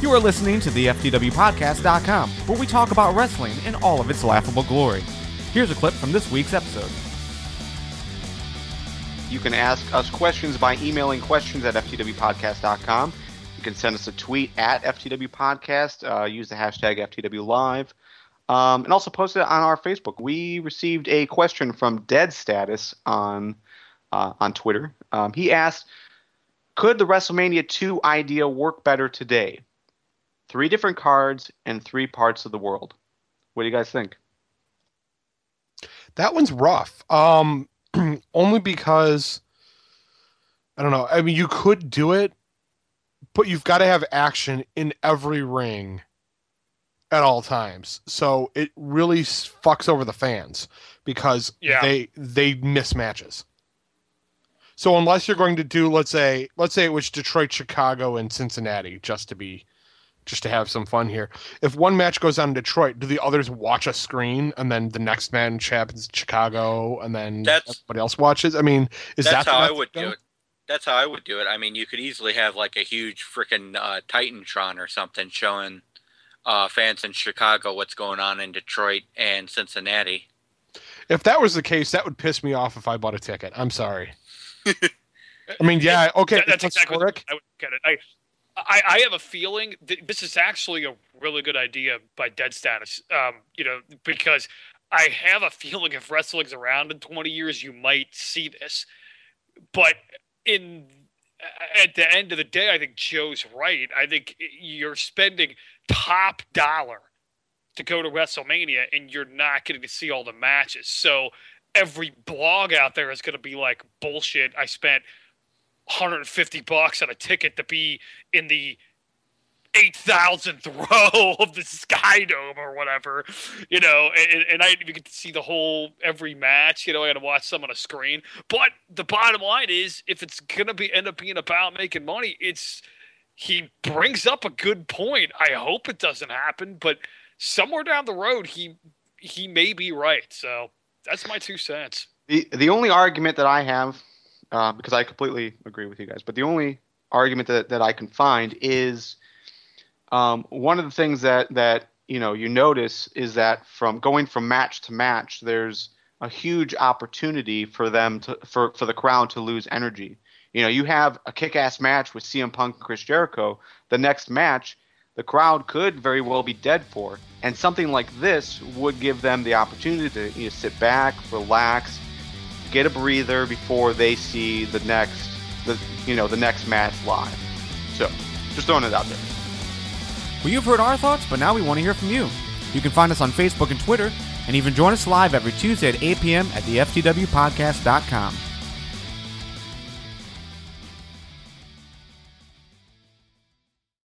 You are listening to the FTWpodcast.com, where we talk about wrestling in all of its laughable glory. Here's a clip from this week's episode. You can ask us questions by emailing questions at FTWpodcast.com. You can send us a tweet at FTWpodcast, use the hashtag FTWLive, and also post it on our Facebook. We received a question from Dead Status on Twitter. He asked, could the WrestleMania 2 idea work better today? 3 different cards and 3 parts of the world. What do you guys think? That one's rough. Only because, I don't know. I mean, you could do it, but you've got to have action in every ring at all times. So it really fucks over the fans because they miss matches. So unless you're going to do, let's say it was Detroit, Chicago, and Cincinnati, just to have some fun here. If one match goes on in Detroit, do the others watch a screen and then the next match happens in Chicago and then everybody else watches? I mean, that's how I would do it. That's how I would do it. I mean, you could easily have like a huge freaking Titantron or something showing fans in Chicago what's going on in Detroit and Cincinnati. If that was the case, that would piss me off if I bought a ticket. I'm sorry. I mean, yeah, okay. That's exactly what I would get it. I have a feeling this is actually a really good idea by Dead Status, because I have a feeling if wrestling's around in 20 years, you might see this. But at the end of the day, I think Joe's right. I think you're spending top dollar to go to WrestleMania, and you're not getting to see all the matches. So every blog out there is going to be like, bullshit, I spent $150 on a ticket to be in the 8,000th row of the Sky Dome or whatever, and I didn't even get to see every match, I got to watch some on a screen. But the bottom line is, if it's going to end up being about making money, he brings up a good point. I hope it doesn't happen, but somewhere down the road, he may be right. So that's my 2 cents. The only argument that I have, because I completely agree with you guys, but the only argument that I can find is one of the things that you notice is that from going from match to match, there's a huge opportunity for them for the crowd to lose energy. You have a kick-ass match with CM Punk and Chris Jericho. The next match, the crowd could very well be dead for, and something like this would give them the opportunity to sit back, relax, get a breather before they see the next match live. So, just throwing it out there. Well, you've heard our thoughts, but now we want to hear from you. You can find us on Facebook and Twitter, and even join us live every Tuesday at 8 p.m. at the FTWpodcast.com.